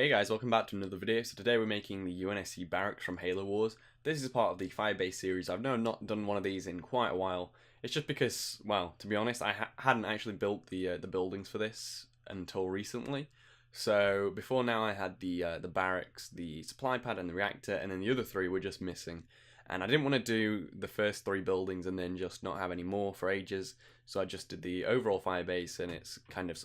Hey guys, welcome back to another video. So today we're making the UNSC Barracks from Halo Wars. This is part of the Firebase series. I've not done one of these in quite a while. It's just because, well, to be honest, I hadn't actually built the buildings for this until recently. So before now I had the barracks, the supply pad and the reactor, and then the other three were just missing. And I didn't want to do the first three buildings and then just not have any more for ages. So I just did the overall Firebase and its kind of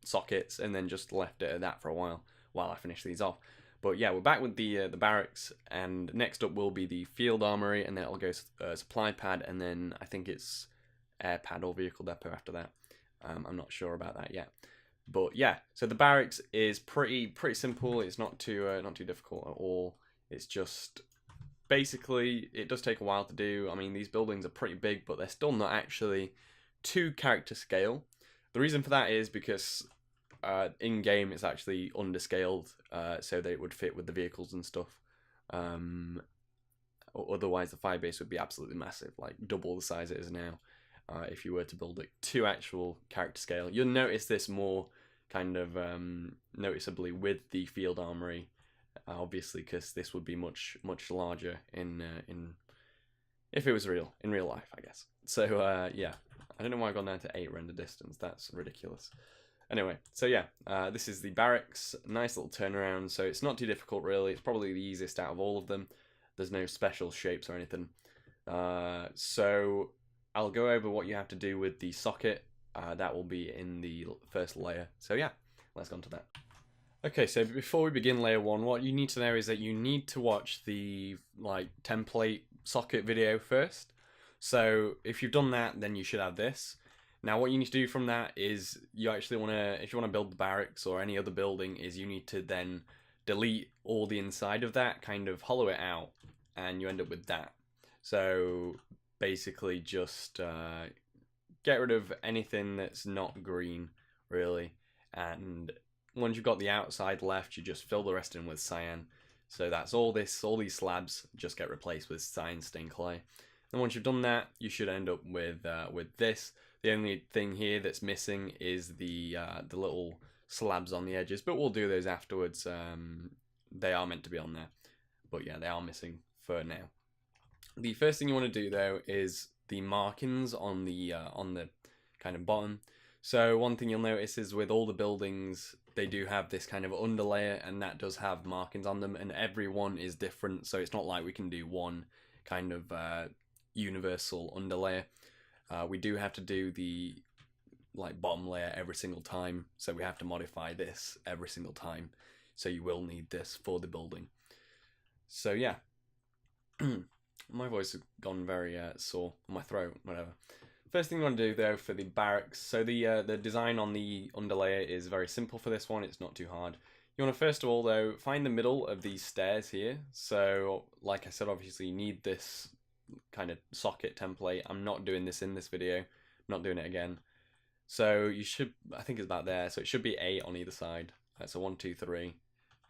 sockets, and then just left it at that for a while I finish these off. But yeah, we're back with the barracks, and next up will be the field armory, and then it'll go supply pad, and then I think it's air pad or vehicle depot after that. I'm not sure about that yet. But yeah, so the barracks is pretty simple. It's not too difficult at all. It's just basically, it does take a while to do. I mean, these buildings are pretty big, but they're still not actually to character scale. The reason for that is because in game it's actually underscaled, so that it would fit with the vehicles and stuff. Otherwise, the Firebase would be absolutely massive, like double the size it is now. If you were to build it to actual character scale, you'll notice this more kind of noticeably with the field armory. Obviously, because this would be much larger in if it was in real life, I guess. So yeah, I don't know why I've gone down to 8 render distance. That's ridiculous. Anyway, so yeah, this is the barracks. Nice little turnaround. So it's not too difficult really. It's probably the easiest out of all of them. There's no special shapes or anything. So I'll go over what you have to do with the socket. That will be in the first layer. So yeah, let's go on to that. Okay, so before we begin layer 1, what you need to know is that you need to watch the template socket video first. So if you've done that, then you should have this. Now what you need to do from that is you actually want to, if you want to build the barracks or any other building, is you need to then delete all the inside of that, kind of hollow it out, and you end up with that. So basically just get rid of anything that's not green, really, and once you've got the outside left, you just fill the rest in with cyan. So that's all these slabs just get replaced with cyan stained clay. And once you've done that, you should end up with this. The only thing here that's missing is the little slabs on the edges, but we'll do those afterwards. They are meant to be on there, but yeah, they are missing for now. The first thing you want to do though is the markings on the kind of bottom. So one thing you'll notice is with all the buildings, they do have this kind of underlayer, and that does have markings on them, and every one is different. So it's not like we can do one kind of universal underlayer. We do have to do the bottom layer every single time, so we have to modify this every single time. So you will need this for the building. So yeah, my voice has gone very sore, my throat, whatever. First thing you want to do though for the barracks, so the design on the underlayer is very simple for this one. It's not too hard. You want to first of all though find the middle of these stairs here. So like I said, obviously you need this kind of socket template. I'm not doing this in this video. I'm not doing it again. So you should, I think it's about there. So it should be 8 on either side. So 1, 2, 3,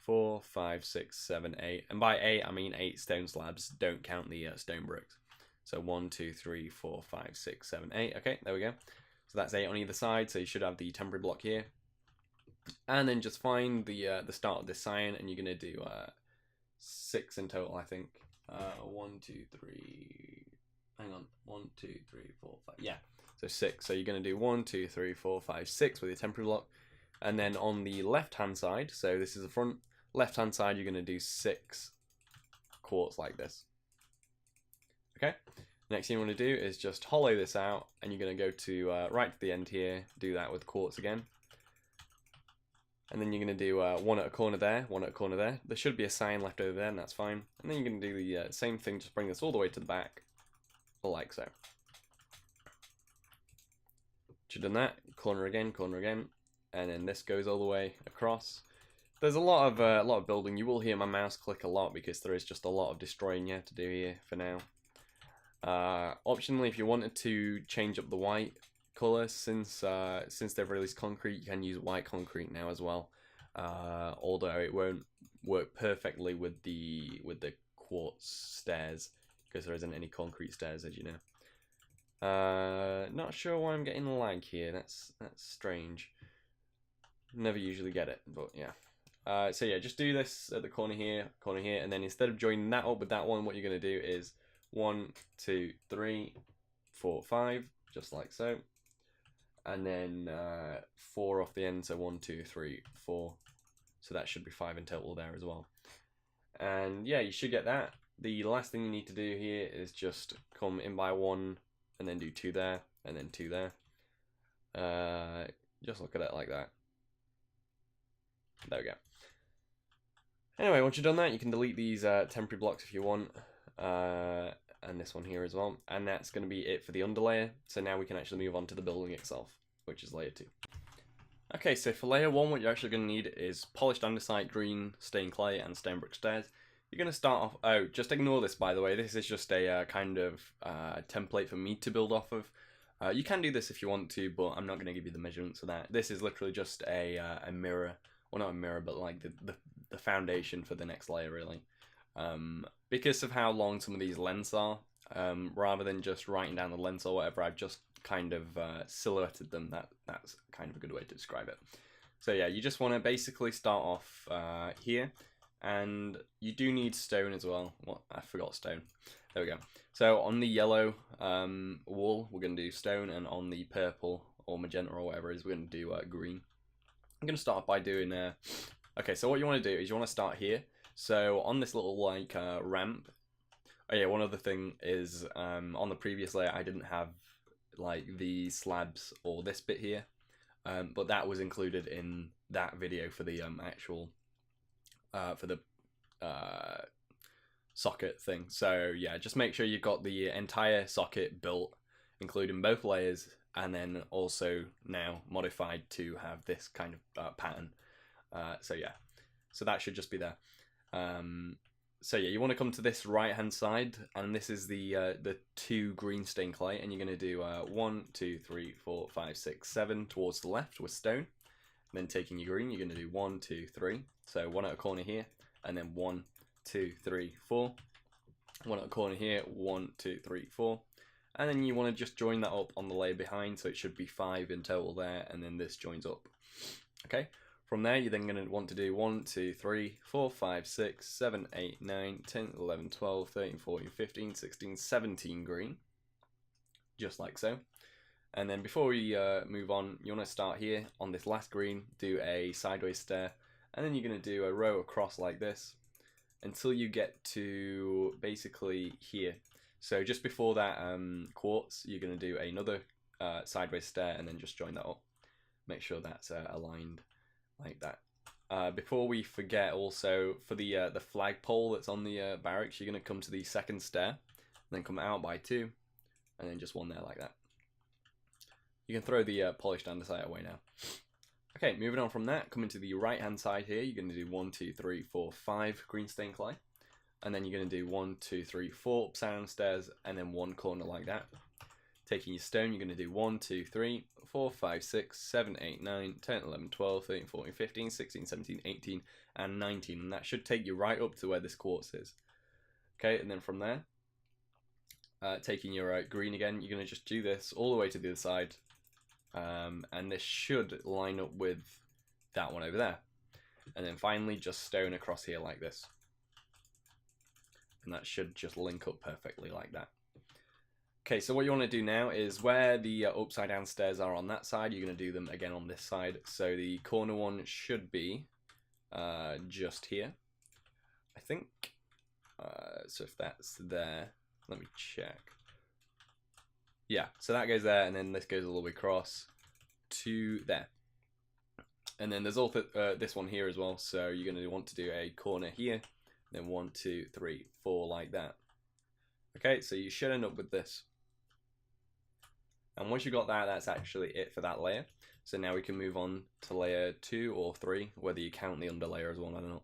4, 5, 6, 7, 8. And by 8 I mean 8 stone slabs. Don't count the stone bricks. So 1, 2, 3, 4, 5, 6, 7, 8. Okay, there we go. So that's 8 on either side. So you should have the temporary block here. And then just find the start of this cyan, and you're gonna do 6 in total, I think. 1, 2, 3. Hang on. 1, 2, 3, 4, 5. Yeah. So 6. So you're gonna do 1, 2, 3, 4, 5, 6 with your temporary block, and then on the left-hand side. So this is the front. Left-hand side, you're gonna do 6 quartz like this. Okay, next thing you want to do is just hollow this out, and you're going to go to right to the end here, do that with quartz again. And then you're going to do one at a corner there, one at a corner there. There should be a sign left over there, and that's fine. And then you're going to do the same thing, just bring this all the way to the back, like so. Once you've done that, corner again, and then this goes all the way across. There's a lot of building. You will hear my mouse click a lot because there is just a lot of destroying you have to do here for now. Optionally, if you wanted to change up the white color, since they've released concrete, you can use white concrete now as well. Although it won't work perfectly with the quartz stairs because there isn't any concrete stairs, as you know. Not sure why I'm getting lag here. That's strange. Never usually get it, but yeah. So yeah, just do this at the corner here, and then instead of joining that up with that one, what you're going to do is 1, 2, 3, 4, 5, just like so, and then 4 off the end, so 1, 2, 3, 4. So that should be 5 in total there as well. And yeah, you should get that. The last thing you need to do here is just come in by 1 and then do 2 there and then 2 there. Just look at it like that. There we go. Anyway, once you've done that, you can delete these temporary blocks if you want, and this one here as well. And that's going to be it for the underlayer. So now we can actually move on to the building itself, which is layer 2. Okay, so for layer 1, what you're actually going to need is polished andesite, green stained clay, and stone brick stairs. You're going to start off. Oh, just ignore this, by the way. This is just a kind of template for me to build off of. You can do this if you want to, but I'm not going to give you the measurements of that. This is literally just a mirror. Well, not a mirror, but like the foundation for the next layer, really. Because of how long some of these lengths are, rather than just writing down the lengths or whatever, I've just kind of silhouetted them. That's kind of a good way to describe it. So yeah, you just want to basically start off here, and you do need stone as well. What, I forgot stone. There we go. So on the yellow wall, we're going to do stone, and on the purple or magenta or whatever it is, we're going to do green. I'm going to start by doing okay, so what you want to do is you want to start here. So on this little like ramp. Oh yeah, one other thing is on the previous layer I didn't have like the slabs or this bit here, but that was included in that video for the actual for the socket thing. So yeah, just make sure you've got the entire socket built, including both layers, and then also now modified to have this kind of pattern. So yeah, so that should just be there. So yeah, you want to come to this right hand side, and this is the 2 green stained clay, and you're going to do 1, 2, 3, 4, 5, 6, 7 towards the left with stone. And then taking your green, you're going to do 1, 2, 3. So 1 at a corner here, and then 1, 2, 3, 4. 1 at a corner here, 1, 2, 3, 4. And then you want to just join that up on the layer behind, so it should be 5 in total there, and then this joins up. Okay. From there, you're then going to want to do 1, 2, 3, 4, 5, 6, 7, 8, 9, 10, 11, 12, 13, 14, 15, 16, 17 green. Just like so. And then before we move on, you want to start here on this last green, do a sideways stair, and then you're going to do a row across like this until you get to basically here. So just before that quartz, you're going to do another sideways stair and then just join that up. Make sure that's aligned like that. Before we forget, also for the flagpole that's on the barracks, you're going to come to the second stair, and then come out by 2, and then just 1 there like that. You can throw the polished andesite away now. Okay, moving on from that, coming to the right hand side here, you're going to do 1, 2, 3, 4, 5 green stained clay, and then you're going to do 1, 2, 3, 4 upside down stairs, and then 1 corner like that. Taking your stone, you're going to do 1, 2, 3, 4, 5, 6, 7, 8, 9, 10, 11, 12, 13, 14, 15, 16, 17, 18, and 19. And that should take you right up to where this quartz is. Okay, and then from there, taking your green again, you're going to just do this all the way to the other side. And this should line up with that one over there. And then finally, just stone across here like this. And that should just link up perfectly like that. Okay, so what you want to do now is where the upside down stairs are on that side, you're going to do them again on this side. So the corner one should be just here, I think. So if that's there, let me check. Yeah, so that goes there, and then this goes all the way across to there. And then there's also this one here as well, so you're going to want to do a corner here, then 1, 2, 3, 4 like that. Okay, so you should end up with this. And once you've got that, that's actually it for that layer. So now we can move on to layer 2 or 3, whether you count the underlayer as one, I don't know.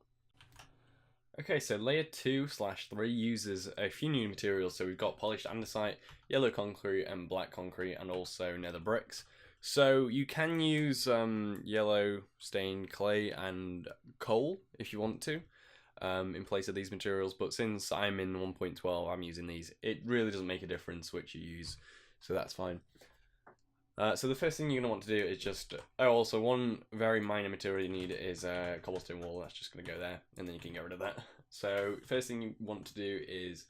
Okay, so layer 2/3 uses a few new materials. So we've got polished andesite, yellow concrete, and black concrete, and also nether bricks. So you can use yellow stained clay and coal if you want to in place of these materials. But since I'm in 1.12, I'm using these. It really doesn't make a difference which you use, so that's fine. So the first thing you're going to want to do is just, also one very minor material you need is a cobblestone wall. That's just going to go there, and then you can get rid of that. So first thing you want to do is,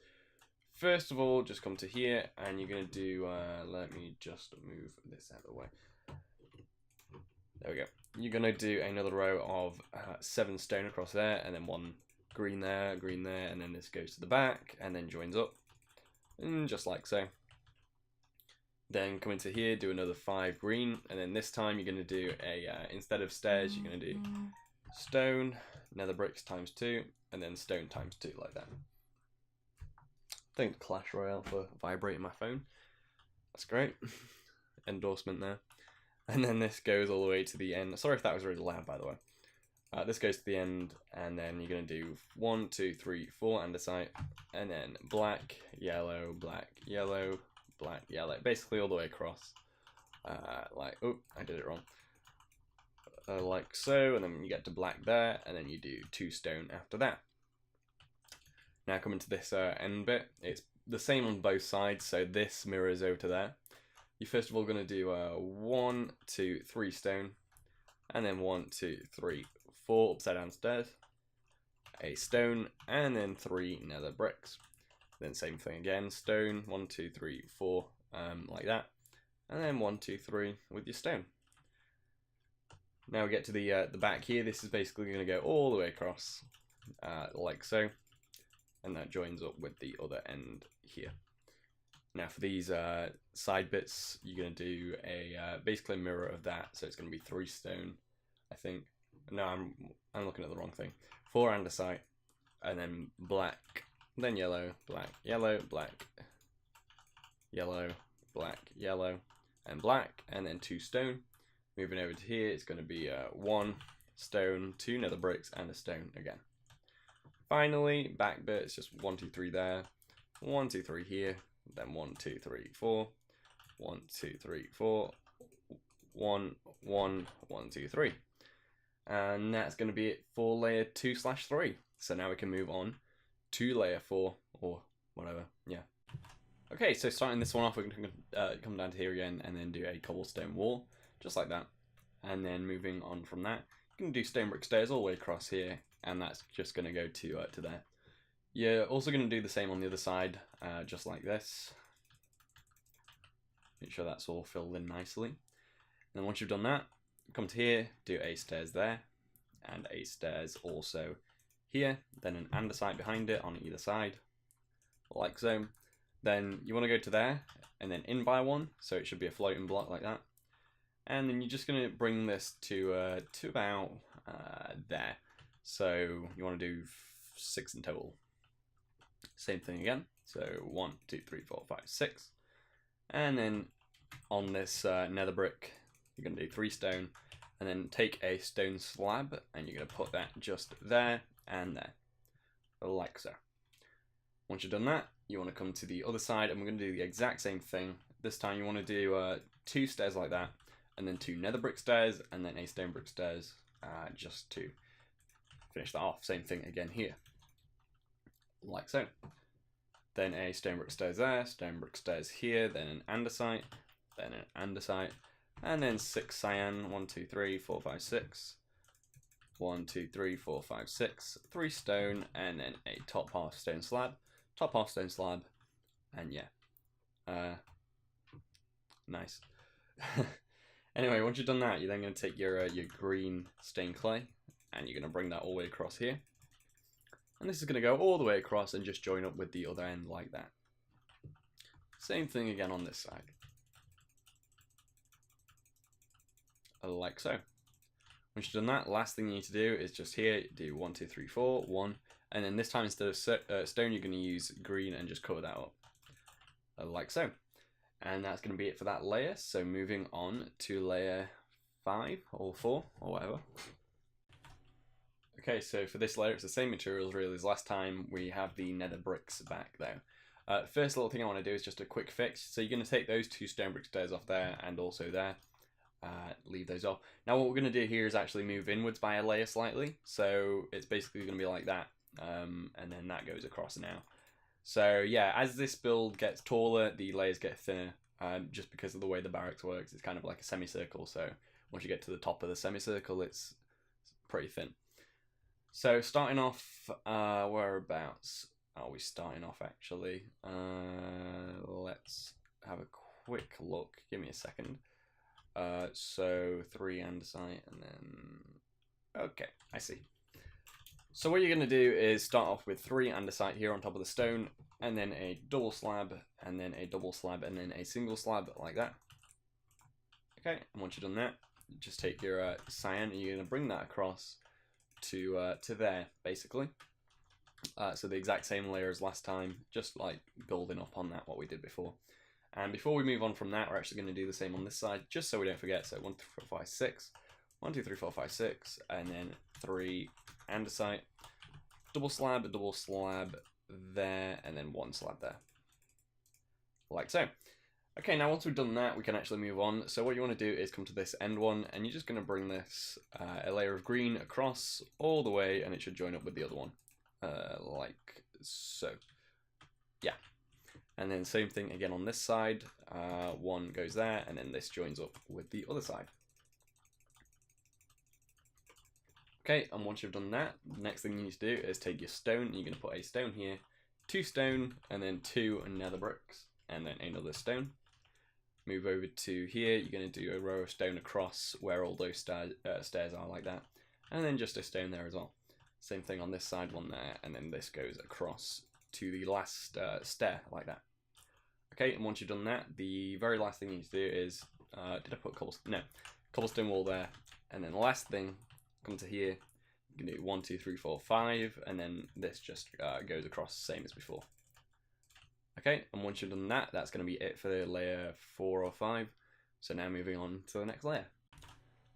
first of all, just come to here, and you're going to do, let me just move this out of the way. There we go. You're going to do another row of 7 stone across there, and then 1 green there, and then this goes to the back, and then joins up, and just like so. Then come into here, do another 5 green, and then this time you're going to do a, instead of stairs, you're going to do stone, nether bricks times 2, and then stone times 2, like that. Thanks Clash Royale for vibrating my phone. That's great. Endorsement there. And then this goes all the way to the end. Sorry if that was really loud, by the way. This goes to the end, and then you're going to do 1, 2, 3, 4 andesite, and then black, yellow, black, yellow, black, yellow, basically all the way across. Like, oh, I did it wrong. Like so, and then you get to black there, and then you do 2 stone after that. Now coming to this end bit, it's the same on both sides, so this mirrors over to there. You're first of all going to do 1, 2, 3 stone, and then 1, 2, 3, 4 upside down stairs, a stone, and then 3 nether bricks. Then same thing again, stone, 1, 2, 3, 4, like that, and then 1, 2, 3 with your stone. Now we get to the back here. This is basically going to go all the way across, like so, and that joins up with the other end here. Now for these side bits, you're going to do a basically a mirror of that, so it's going to be 3 stone, I think. No, I'm looking at the wrong thing. 4 andesite, and then black, then yellow, black, yellow, black, yellow, black, yellow, and black, and then 2 stone. Moving over to here, it's going to be 1 stone, 2 nether bricks, and a stone again. Finally, back bit, it's just 1, 2, 3 there, 1, 2, 3 here, then 1, 2, 3, 4, 1, 2, 3, 4, 1, 1, 1, 2, 3. And that's going to be it for layer 2/3. So now we can move on to layer 4, or whatever, yeah. Okay, so starting this one off, we're going to come down to here again, and then do a cobblestone wall, just like that. And then moving on from that, you can do stone brick stairs all the way across here, and that's just going to go to there. You're also going to do the same on the other side, just like this. Make sure that's all filled in nicely. And then once you've done that, come to here, do a stairs there, and a stairs also here, then an andesite behind it on either side, like so. Then you want to go to there, and then in by 1, so it should be a floating block like that. And then you're just going to bring this to about there. So you want to do 6 in total. Same thing again, so 1, 2, 3, 4, 5, 6. And then on this nether brick, you're going to do 3 stone, and then take a stone slab, and you're going to put that just there and there, like so. Once you've done that, you want to come to the other side, and we're going to do the exact same thing. This time you want to do 2 stairs like that, and then 2 nether brick stairs, and then a stone brick stairs, just to finish that off. Same thing again here, like so. Then a stone brick stairs there, stone brick stairs here, then an andesite, then an andesite, and then 6 cyan, 1, 2, 3, 4, 5, 6. 1, 2, 3, 4, 5, 6. 3 stone, and then a top half stone slab. Top half stone slab, and yeah. Nice. Anyway, once you've done that, you're then going to take your green stained clay, and you're going to bring that all the way across here. And this is going to go all the way across and just join up with the other end like that. Same thing again on this side. Like so. Once you've done that, last thing you need to do is just here, do 1, 2, 3, 4, 1, and then this time instead of stone, you're going to use green and just cover that up. Like so. And that's going to be it for that layer. So moving on to layer 5 or 4 or whatever. Okay, so for this layer, it's the same materials really as last time. We have the nether bricks back there. First little thing I want to do is just a quick fix. So you're going to take those 2 stone brick stairs off there and also there. Leave those off. Now what we're going to do here is actually move inwards by a layer slightly. So it's basically going to be like that. And then that goes across now. So yeah, as this build gets taller, the layers get thinner just because of the way the barracks works. It's kind of like a semicircle, so once you get to the top of the semicircle, it's pretty thin. So starting off, whereabouts are we starting off actually? Let's have a quick look. Give me a second. So 3 andesite, and then okay, I see. So what you're going to do is start off with 3 andesite here on top of the stone, and then a double slab, and then a double slab, and then a single slab, like that. Okay, and once you've done that, just take your cyan, and you're going to bring that across to there, basically. So the exact same layer as last time, just like building up on that, what we did before. And before we move on from that, we're actually going to do the same on this side, just so we don't forget. So 1, 2, 3, 4, 5, 6. 1, 2, 3, 4, 5, 6, and then 3 andesite, double slab there, and then 1 slab there, like so. Okay, now once we've done that, we can actually move on. So what you want to do is come to this end one, and you're just going to bring this a layer of green across all the way, and it should join up with the other one, like so. Yeah, and then same thing again on this side. 1 goes there, and then this joins up with the other side. Okay, and once you've done that, the next thing you need to do is take your stone, and you're going to put a stone here, 2 stone, and then 2 nether bricks, and then another stone. Move over to here, you're going to do a row of stone across where all those stairs are, like that, and then just a stone there as well. Same thing on this side, 1 there, and then this goes across to the last stair, like that. Okay, and once you've done that, the very last thing you need to do is, did I put cobblestone? No, cobblestone wall there, and then the last thing, come to here, you can do 1, 2, 3, 4, 5, and then this just goes across, same as before. Okay, and once you've done that, that's going to be it for layer 4 or 5. So now moving on to the next layer.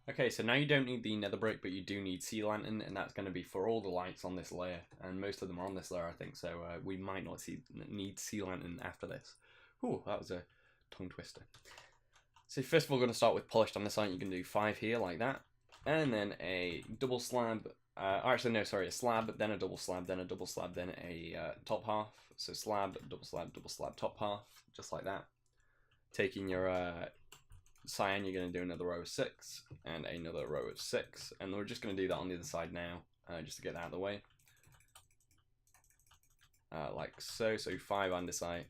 Okay, so now you don't need the nether brick, but you do need sea lantern, and that's going to be for all the lights on this layer, and most of them are on this layer, I think, so we might not need sea lantern after this. Ooh, that was a tongue twister. So first of all, we're going to start with polished andesite. You can do 5 here, like that. And then a double slab, actually no, sorry, a slab, then a double slab, then a double slab, then a top half. So slab, double slab, top half, just like that. Taking your cyan, you're going to do another row of 6, and another row of 6. And we're just going to do that on the other side now, just to get that out of the way. Like so, so 5 andesite,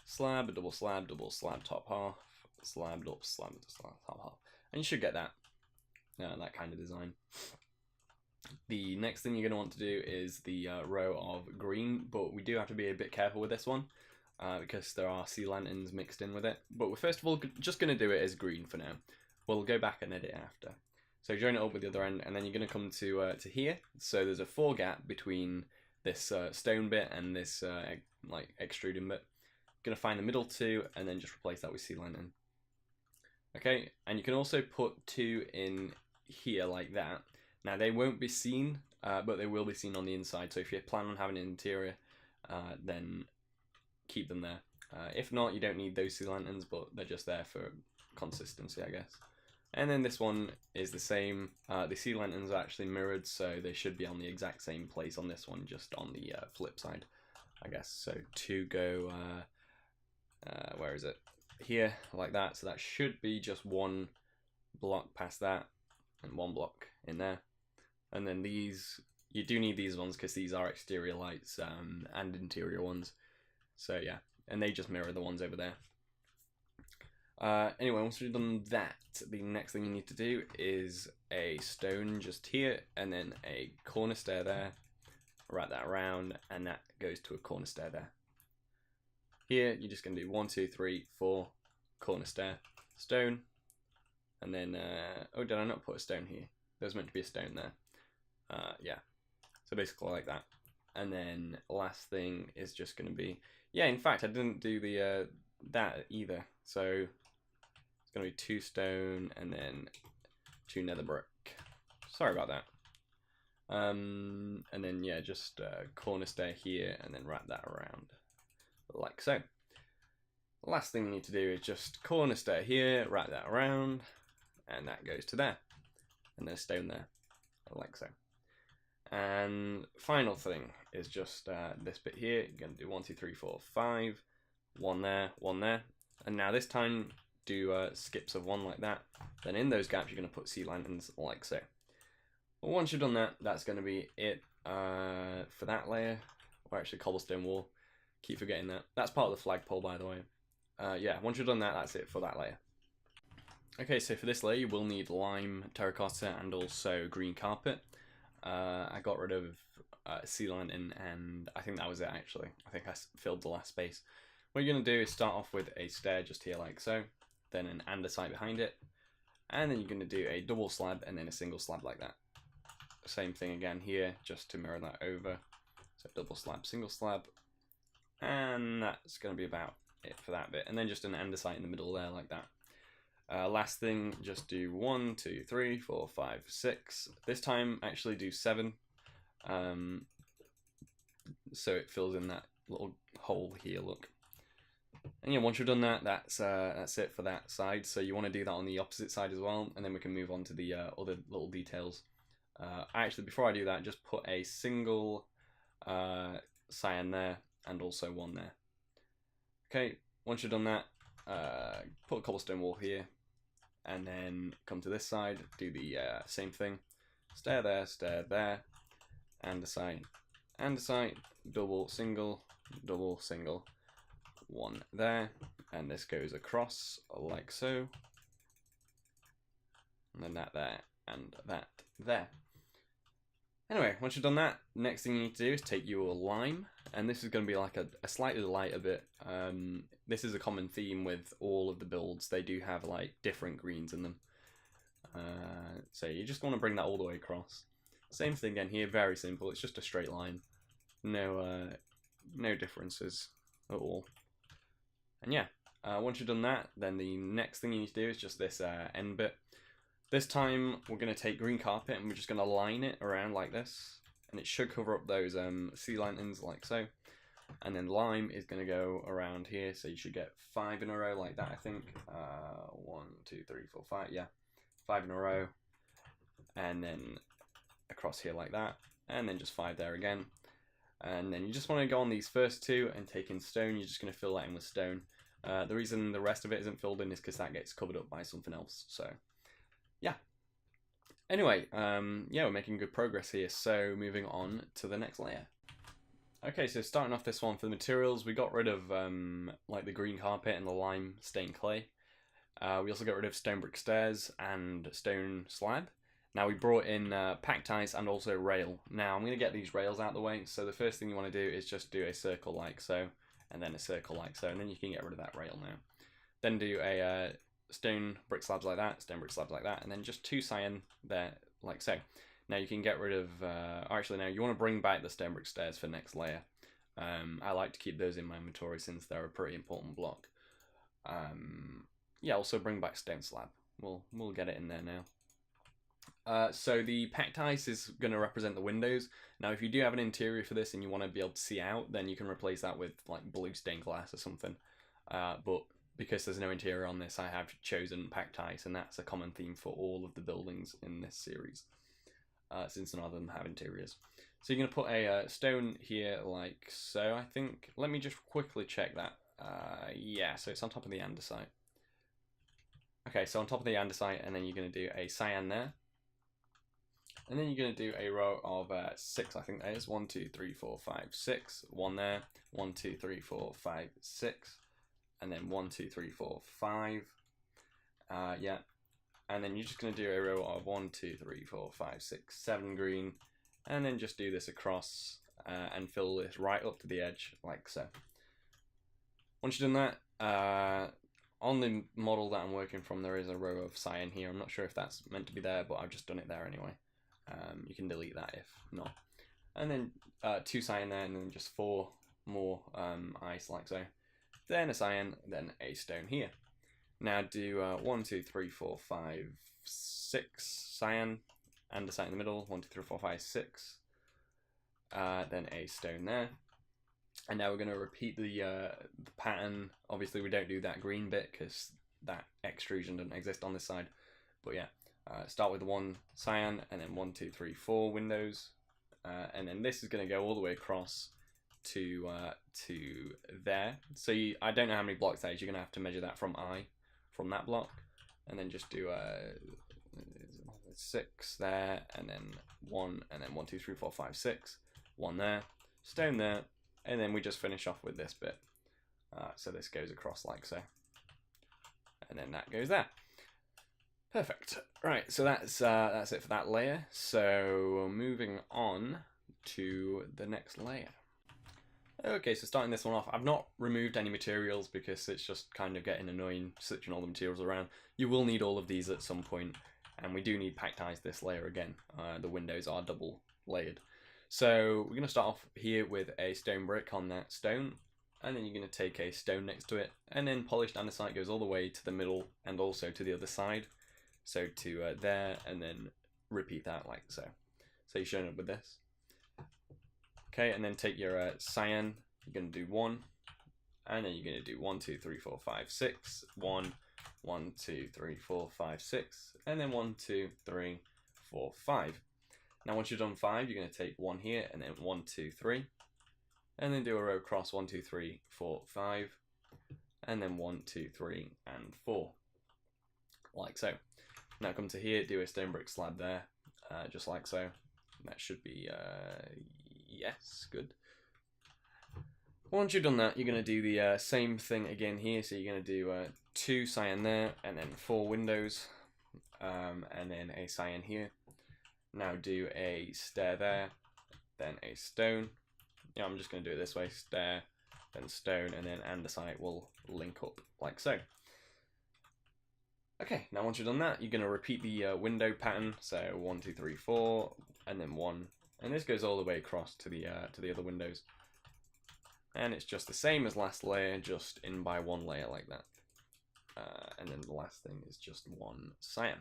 slab, double slab, top half, slab, double slab, top half. And you should get that. That kind of design. The next thing you're going to want to do is the row of green, but we do have to be a bit careful with this one because there are sea lanterns mixed in with it. But we're first of all just going to do it as green for now. We'll go back and edit after. So join it up with the other end, and then you're going to come to here. So there's a 4 gap between this stone bit and this like extruding bit. You're going to find the middle 2, and then just replace that with sea lantern. Okay, and you can also put 2 in here like that. Now they won't be seen, but they will be seen on the inside. So if you plan on having an interior, then keep them there. If not, you don't need those sea lanterns, but they're just there for consistency, I guess. And then this one is the same. The sea lanterns are actually mirrored, so they should be on the exact same place on this one, just on the flip side, I guess. So 2 go, where is it? Here, like that. So that should be just 1 block past that, and 1 block in there. And then these, you do need these ones because these are exterior lights and interior ones. So yeah, and they just mirror the ones over there. Anyway, once we've done that, the next thing you need to do is a stone just here, and then a corner stair there. Wrap that around, and that goes to a corner stair there. Here, you're just going to do 1, 2, 3, 4, corner stair, stone, and then, oh, did I not put a stone here? There's meant to be a stone there. Yeah, so basically like that. And then last thing is just going to be, yeah, in fact, I didn't do the that either. So it's going to be 2 stone and then 2 nether brick. Sorry about that. And then, yeah, just corner stair here, and then wrap that around like so. The last thing you need to do is just corner stair here, wrap that around, and that goes to there. And there's stone there, like so. And final thing is just this bit here. You're going to do 1, 2, 3, 4, 5, 1 there, 1 there, And now this time, do skips of 1 like that. Then in those gaps, you're going to put sea lanterns like so. Well, once you've done that, that's going to be it for that layer. Or actually, cobblestone wall. Keep forgetting that. That's part of the flagpole, by the way. Yeah, once you've done that, that's it for that layer. Okay, so for this layer, you will need lime, terracotta, and also green carpet. I got rid of sea lantern, and I think that was it, actually. I think I filled the last space. What you're going to do is start off with a stair just here like so, then an andesite behind it, and then you're going to do a double slab and then a single slab like that. Same thing again here, just to mirror that over. So double slab, single slab, and that's going to be about it for that bit. And then just an andesite in the middle there like that. Last thing, just do 1, 2, 3, 4, 5, 6. This time, actually do 7. So it fills in that little hole here, look. And yeah, once you've done that, that's it for that side. So you want to do that on the opposite side as well, and then we can move on to the other little details. Actually, before I do that, just put a single cyan there, and also 1 there. Okay, once you've done that, put a cobblestone wall here, and then come to this side, do the same thing. Stair there, andesite, double, single, 1 there, and this goes across like so, and then that there, and that there. Anyway, once you've done that, next thing you need to do is take your lime, and this is going to be like a slightly lighter bit. This is a common theme with all of the builds. They do have like different greens in them. So you just want to bring that all the way across. Same thing again here, very simple. It's just a straight line. No differences at all. And yeah, once you've done that, then the next thing you need to do is just this end bit. This time we're going to take green carpet and we're just going to line it around like this, and it should cover up those sea lanterns like so. And then lime is going to go around here, so you should get 5 in a row like that, I think. 1, 2, 3, 4, 5, yeah, 5 in a row, and then across here like that, and then just 5 there again. And then you just want to go on these first 2 and take in stone. You're just going to fill that in with stone. The reason the rest of it isn't filled in is because that gets covered up by something else. So yeah. Anyway, yeah, we're making good progress here. So moving on to the next layer. Okay, so starting off this one for the materials, we got rid of like the green carpet and the lime stained clay. We also got rid of stone brick stairs and stone slab. Now we brought in packed ice and also rail. Now I'm going to get these rails out of the way. So the first thing you want to do is just do a circle like so, and then a circle like so, and then you can get rid of that rail now. Then do a stone brick slabs like that, stone brick slabs like that, and then just 2 cyan there like so. Now you can get rid of, actually now you want to bring back the stone brick stairs for next layer. I like to keep those in my inventory since they're a pretty important block. Yeah, also bring back stone slab. We'll get it in there now. So the packed ice is going to represent the windows. Now if you do have an interior for this and you want to be able to see out, then you can replace that with like blue stained glass or something. But because there's no interior on this, I have chosen packed ice, and that's a common theme for all of the buildings in this series, since none of them have interiors. So you're going to put a stone here like so, I think. Let me just quickly check that. Yeah, so it's on top of the andesite. Okay, so on top of the andesite, and then you're going to do a cyan there. And then you're going to do a row of 6, I think that is. 1, 2, 3, 4, 5, 6. 1 there. 1, 2, 3, 4, 5, 6. And then 1, 2, 3, 4, 5. Yeah. And then you're just going to do a row of 1, 2, 3, 4, 5, 6, 7 green. And then just do this across and fill this right up to the edge, like so. Once you've done that, on the model that I'm working from, there is a row of cyan here. I'm not sure if that's meant to be there, but I've just done it there anyway. You can delete that if not. And then 2 cyan there, and then just 4 more ice like so. Then a cyan, then a stone here. Now do 1, 2, 3, 4, 5, 6 cyan, andesite in the middle. 1, 2, 3, 4, 5, 6. Then a stone there. And now we're going to repeat the pattern. Obviously we don't do that green bit because that extrusion doesn't exist on this side. But yeah, start with 1 cyan, and then 1, 2, 3, 4 windows. And then this is going to go all the way across to there. So I don't know how many blocks that is. You're gonna have to measure that from that block, and then just do 6 there, and then 1, and then 1, 2, 3, 4, 5, 6, 1 there, stone there, and then we just finish off with this bit. So this goes across like so, and then that goes there. Perfect. Right, so that's it for that layer. So moving on to the next layer. Okay, so starting this one off, I've not removed any materials because it's just kind of getting annoying switching all the materials around. You will need all of these at some point, and we do need packtized this layer again. The windows are double layered. So we're going to start off here with a stone brick on that stone, and then you're going to take a stone next to it, and then polished andesite goes all the way to the middle and also to the other side. So to there, and then repeat that like so. So you're showing up with this. Okay, and then take your cyan, you're going to do 1, and then you're going to do 1, 2, 3, 4, 5, 6, 1, 1, 2, 3, 4, 5, 6, and then 1, 2, 3, 4, 5. Now once you've done 5, you're going to take 1 here, and then 1, 2, 3, and then do a row across 1, 2, 3, 4, 5, and then 1, 2, 3, and 4, like so. Now come to here, do a stone brick slab there, just like so. That should be, yes, good. Once you've done that, you're going to do the same thing again here. So you're going to do 2 cyan there, and then 4 windows, and then a cyan here. Now do a stair there, then a stone. Yeah, I'm just going to do it this way, stair, then stone, and then andesite will link up like so. Okay, now once you've done that, you're going to repeat the window pattern. So 1, 2, 3, 4, and then 1, and this goes all the way across to the other windows. And it's just the same as last layer, just in by 1 layer like that. And then the last thing is just 1 cyan.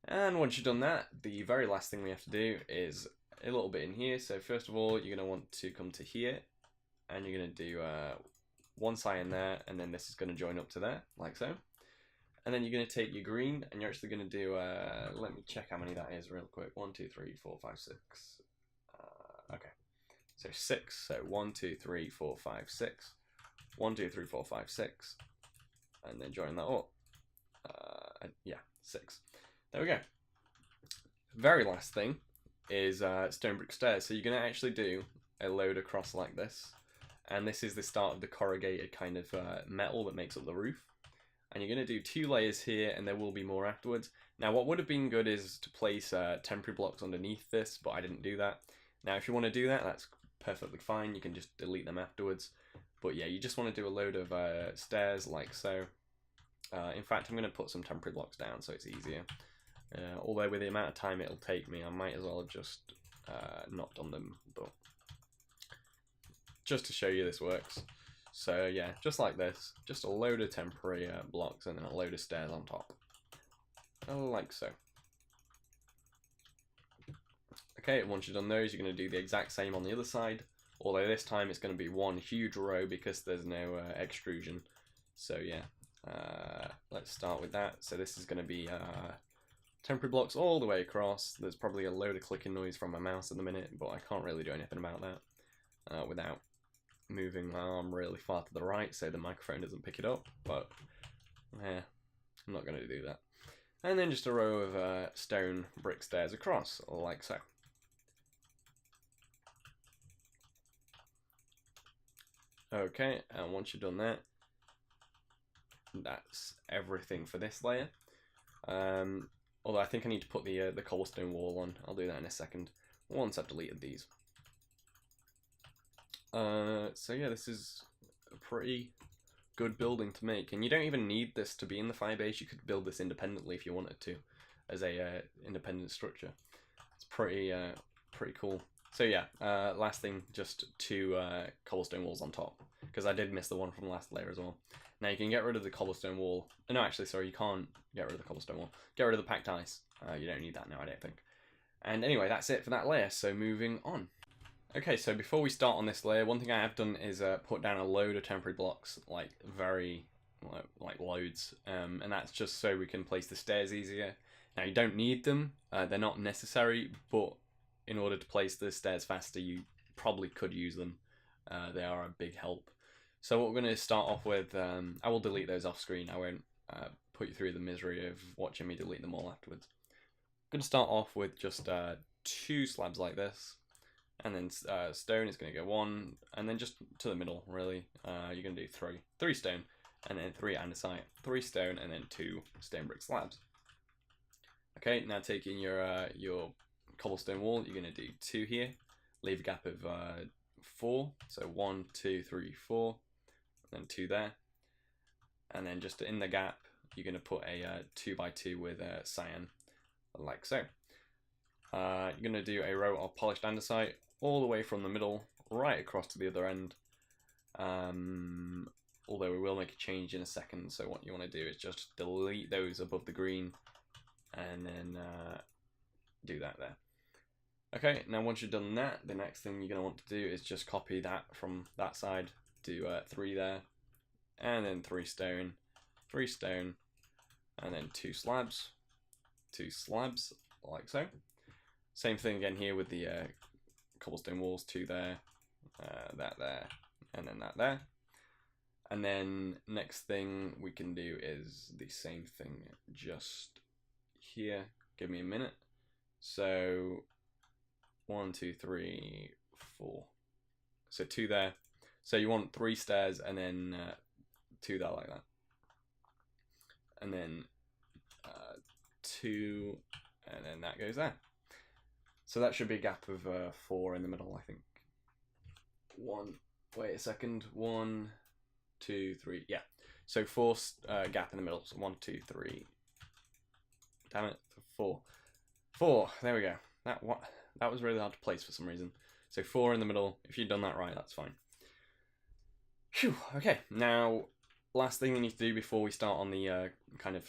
And once you've done that, the very last thing we have to do is a little bit in here. So first of all, you're going to want to come to here, and you're going to do 1 cyan there, and then this is going to join up to there, like so. And then you're going to take your green, and you're actually going to do, let me check how many that is real quick. 1, 2, 3, 4, 5, 6. Okay. So 6. So 1, 2, 3, 4, 5, 6. 1, 2, 3, 4, 5, 6. And then join that up. Yeah, 6. There we go. Very last thing is stone brick stairs. So you're going to actually do a load across like this. And this is the start of the corrugated kind of metal that makes up the roof. And you're going to do 2 layers here, and there will be more afterwards. Now what would have been good is to place temporary blocks underneath this, but I didn't do that. Now if you want to do that, that's perfectly fine. You can just delete them afterwards. But yeah, you just want to do a load of stairs like so. In fact, I'm going to put some temporary blocks down so it's easier. Although with the amount of time it'll take me, I might as well have just not done them. But just to show you this works. So yeah, just like this, just a load of temporary blocks and then a load of stairs on top. Like so. Okay, once you've done those, you're going to do the exact same on the other side, although this time it's going to be one huge row because there's no extrusion. So yeah, let's start with that. So this is going to be temporary blocks all the way across. There's probably a load of clicking noise from my mouse at the minute, but I can't really do anything about that without moving my arm really far to the right so the microphone doesn't pick it up, but yeah, I'm not going to do that. And then just a row of stone brick stairs across, like so. Okay, and once you've done that, that's everything for this layer. Although I think I need to put the cobblestone wall on. I'll do that in a second, once I've deleted these. So yeah, this is a pretty good building to make, and you don't even need this to be in the Firebase. You could build this independently if you wanted to, as a independent structure. It's pretty cool. So yeah, last thing, just 2 cobblestone walls on top, because I did miss the one from the last layer as well. Now you can get rid of the cobblestone wall. No, actually, sorry, you can't get rid of the cobblestone wall. Get rid of the packed ice. You don't need that now, I don't think. And anyway, that's it for that layer, so moving on. Okay, so before we start on this layer, one thing I have done is put down a load of temporary blocks, like loads, and that's just so we can place the stairs easier. Now you don't need them, they're not necessary, but in order to place the stairs faster, you probably could use them. They are a big help. So what we're going to start off with, I will delete those off screen. I won't put you through the misery of watching me delete them all afterwards. I'm going to start off with just 2 slabs like this, and then stone is going to go 1, and then just to the middle really. You're going to do 3 stone, and then 3 andesite, 3 stone, and then 2 stone brick slabs. Okay, now taking your cobblestone wall, you're going to do 2 here, leave a gap of 4, so 1, 2, 3, 4, then 2 there, and then just in the gap you're going to put a 2x2 with cyan, like so. You're going to do a row of polished andesite all the way from the middle right across to the other end, although we will make a change in a second. So what you want to do is just delete those above the green and then do that there. Okay, now once you've done that, the next thing you're going to want to do is just copy that from that side. Do 3 there, and then 3 stone, 3 stone, and then 2 slabs, 2 slabs, like so. Same thing again here with the cobblestone walls, 2 there, that there, and then that there. And then next thing we can do is the same thing just here. Give me a minute. So 1, 2, 3, 4. So 2 there. So you want 3 stairs and then 2 there like that. And then 2, and then that goes there. So that should be a gap of 4 in the middle, I think. 1, wait a second, 1, 2, 3, yeah. So 4 gap in the middle, so 1, 2, 3. Damn it, 4. 4, there we go. That was really hard to place for some reason. So 4 in the middle, if you've done that right, that's fine. Phew, okay, now last thing we need to do before we start on the kind of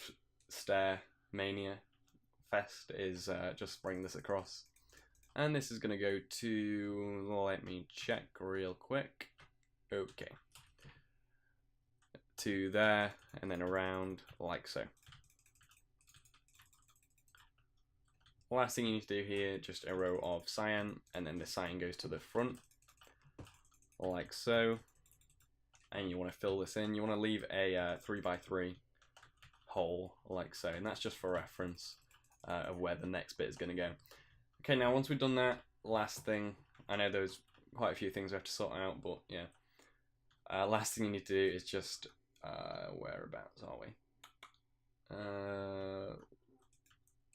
stair mania fest is just bring this across. And this is going to go to, let me check real quick. Okay. To there, and then around, like so. Last thing you need to do here, just a row of cyan, and then the cyan goes to the front, like so. And you want to fill this in. You want to leave a 3x3 hole, like so. And that's just for reference of where the next bit is going to go. Okay, now once we've done that, last thing, I know there's quite a few things we have to sort out, but yeah. Last thing you need to do is just, whereabouts are we?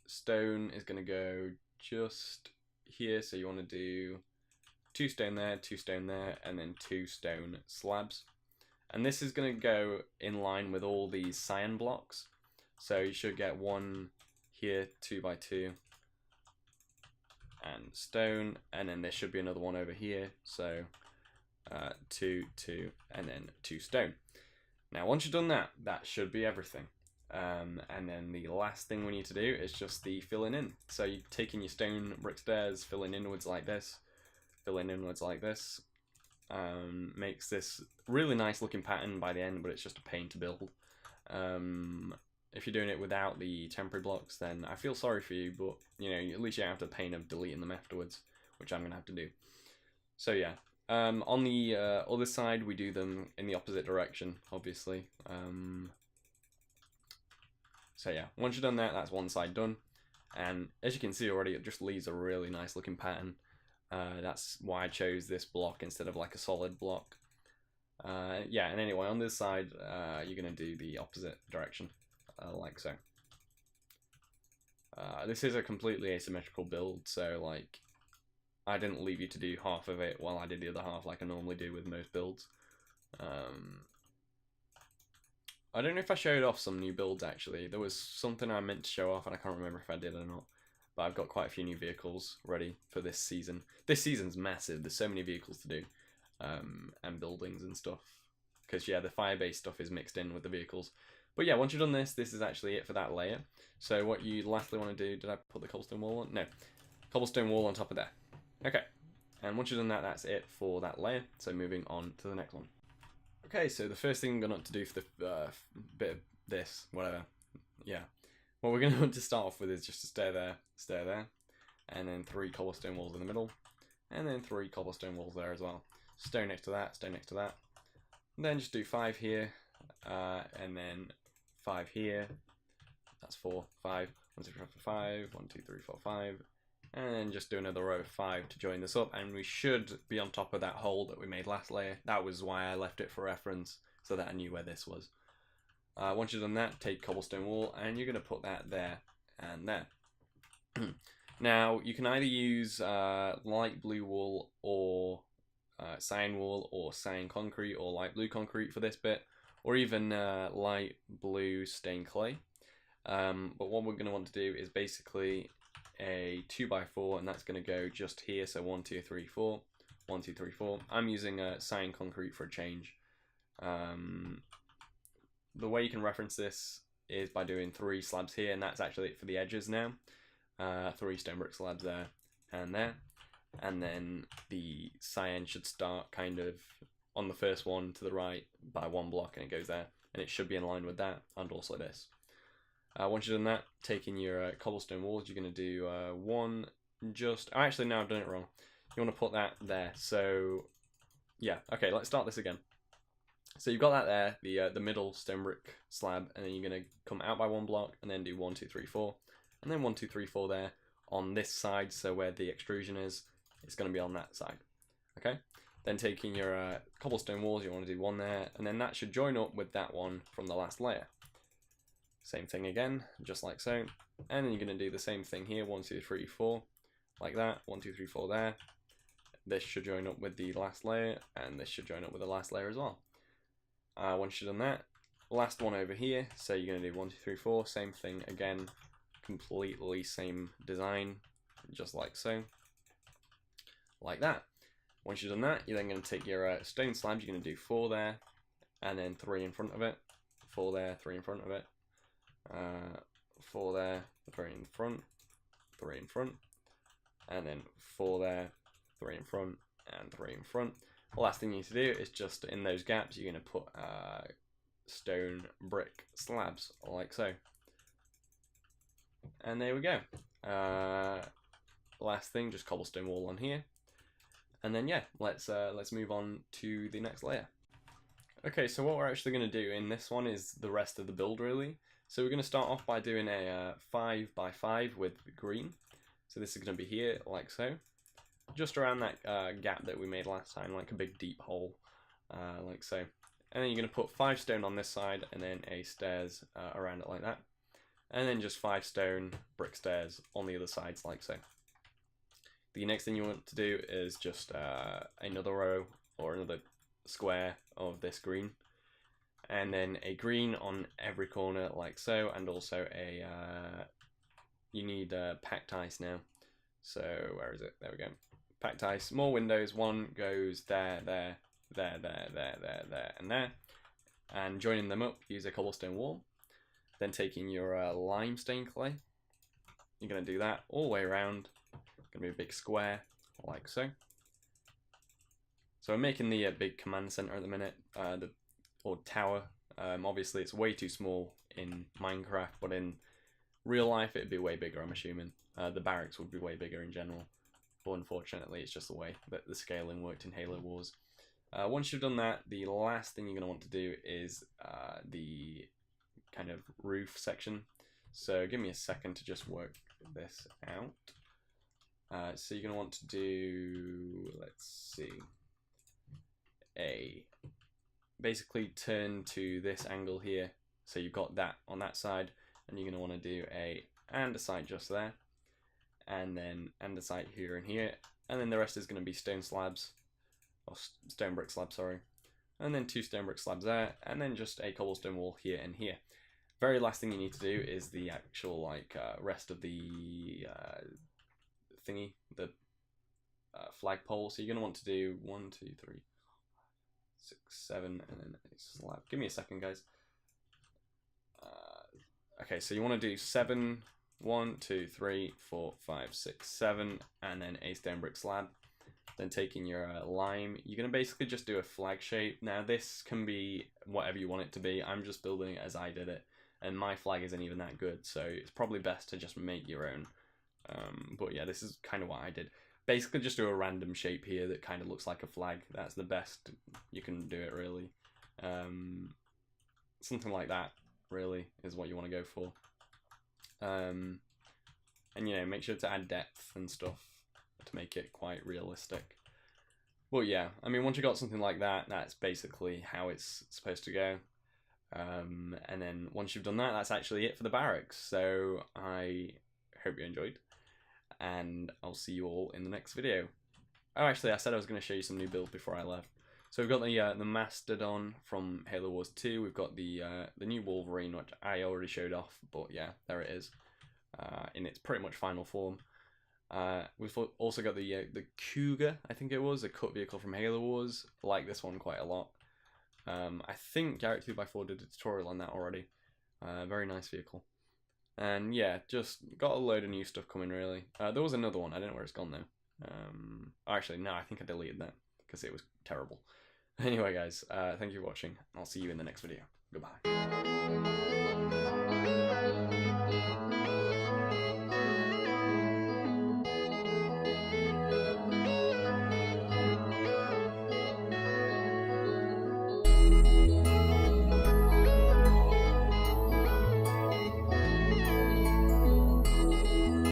Stone is going to go just here, so you want to do 2 stone there, 2 stone there, and then 2 stone slabs. And this is going to go in line with all these cyan blocks. So you should get 1 here, 2x2, and stone, and then there should be another one over here, so 2, 2, and then 2 stone. Now once you've done that, that should be everything. And then the last thing we need to do is just the filling in. So you're taking your stone brick stairs, filling inwards like this, filling inwards like this. Makes this really nice looking pattern by the end, but it's just a pain to build. If you're doing it without the temporary blocks, then I feel sorry for you, but you know, at least you don't have the pain of deleting them afterwards, which I'm gonna have to do. So yeah, on the other side, we do them in the opposite direction, obviously. So yeah, once you've done that, that's one side done, and as you can see already, it just leaves a really nice looking pattern. That's why I chose this block instead of like a solid block. Yeah, and anyway, on this side, you're gonna do the opposite direction. Like so. This is a completely asymmetrical build, so like I didn't leave you to do half of it while I did the other half like I normally do with most builds. I don't know if I showed off some new builds actually. There was something I meant to show off and I can't remember if I did or not. But I've got quite a few new vehicles ready for this season. This season's massive, there's so many vehicles to do. And buildings and stuff. Because yeah, the Firebase stuff is mixed in with the vehicles. But yeah, once you've done this, this is actually it for that layer. So what you lastly want to do, did I put the cobblestone wall on? No. Cobblestone wall on top of there. Okay. And once you've done that, that's it for that layer. So moving on to the next one. Okay, so the first thing I'm going to do for the bit of this, whatever, yeah. What we're going to want to start off with is just a stair there, and then 3 cobblestone walls in the middle, and then 3 cobblestone walls there as well. stone next to that, stone next to that. And then just do 5 here, and then 5 here. That's 4, 5, 1, 2, 3, 4, 5, 1, 2, 3, 4, 5. And then just do another row of 5 to join this up, and we should be on top of that hole that we made last layer. That was why I left it for reference, so that I knew where this was. Once you've done that, take cobblestone wool, and you're going to put that there and there. Now, you can either use light blue wool or cyan wool or cyan concrete or light blue concrete for this bit, or even light blue stained clay. But what we're going to want to do is basically a 2x4, and that's going to go just here. So 1, 2, 3, 4, 1, 2, 3, 4. I'm using cyan concrete for a change. The way you can reference this is by doing 3 slabs here, and that's actually it for the edges now. 3 stone brick slabs there and there, and then the cyan should start kind of on the first one to the right by 1 block, and it goes there, and it should be in line with that, and also this. Once you've done that, taking your cobblestone walls, you're going to do 1 just... Oh, actually, no, I've done it wrong. You want to put that there. So, yeah. Okay, let's start this again. So you've got that there, the middle stone brick slab, and then you're going to come out by 1 block, and then do 1, 2, 3, 4, and then 1, 2, 3, 4 there on this side. So where the extrusion is, it's going to be on that side. Okay. Then taking your cobblestone walls, you want to do 1 there, and then that should join up with that one from the last layer. Same thing again, just like so. And then you're going to do the same thing here, 1, 2, 3, 4, like that, 1, 2, 3, 4 there. This should join up with the last layer, and this should join up with the last layer as well. Once you've done that, last one over here, so you're going to do 1, 2, 3, 4, same thing again, completely same design, just like so, like that. Once you've done that, you're then going to take your stone slabs, you're going to do 4 there, and then 3 in front of it, 4 there, 3 in front of it, 4 there, 3 in front, 3 in front, and then 4 there, 3 in front, and 3 in front. The last thing you need to do is just in those gaps, you're going to put stone brick slabs, like so. And there we go. Last thing, just cobblestone wall on here. And then yeah, let's move on to the next layer. Okay, so what we're actually going to do in this one is the rest of the build really. So we're going to start off by doing a 5x5 with green. So this is going to be here, like so. Just around that gap that we made last time, like a big deep hole, like so. And then you're going to put 5 stone on this side, and then a stairs around it like that. And then just 5 stone brick stairs on the other sides, like so. The next thing you want to do is just another row or another square of this green. And then a green on every corner, like so, and also a, you need packed ice now. So, where is it? There we go. Packed ice, more windows, one goes there, there, there, there, there, there, there, and there. And joining them up, use a cobblestone wall. Then taking your lime stained clay, you're going to do that all the way around. Going to be a big square, like so. So I'm making the big command center at the minute, or tower. Obviously it's way too small in Minecraft, but in real life it'd be way bigger, I'm assuming. The barracks would be way bigger in general, but unfortunately it's just the way that the scaling worked in Halo Wars. Once you've done that, the last thing you're going to want to do is the kind of roof section. So give me a second to just work this out. So you're going to want to do, let's see, basically turn to this angle here. So you've got that on that side, and you're going to want to do a andesite just there, and then andesite here and here, and then the rest is going to be stone slabs, or stone brick slabs, sorry, and then 2 stone brick slabs there, and then just a cobblestone wall here and here. Very last thing you need to do is the actual like rest of the thingy, the flagpole. So you're going to want to do 1, 2, 3, 6, 7, and then a slab. Give me a second, guys. Okay, so you want to do 7, 1, 2, 3, 4, 5, 6, 7, and then a stone brick slab. Then taking your lime, you're going to basically just do a flag shape. Now this can be whatever you want it to be. I'm just building it as I did it, and my flag isn't even that good, so it's probably best to just make your own. But yeah, this is kind of what I did. basically just do a random shape here that kind of looks like a flag. That's the best you can do it, really. Something like that, really, is what you want to go for. And, you know, make sure to add depth and stuff to make it quite realistic. But yeah, I mean, once you got something like that, that's basically how it's supposed to go. And then once you've done that, that's actually it for the barracks. So I hope you enjoyed, and I'll see you all in the next video. Oh, actually, I said I was going to show you some new builds before I left. So we've got the Mastodon from Halo Wars 2. We've got the new Wolverine, which I already showed off, but yeah, there it is, in its pretty much final form. We've also got the Cougar, I think it was, a cut vehicle from Halo Wars. I like this one quite a lot. I think Garrett 2x4 did a tutorial on that already. Very nice vehicle. And yeah, just got a load of new stuff coming, really. There was another one, I don't know where it's gone though. Actually, no, I think I deleted that because it was terrible. Anyway guys, thank you for watching. I'll see you in the next video. Goodbye.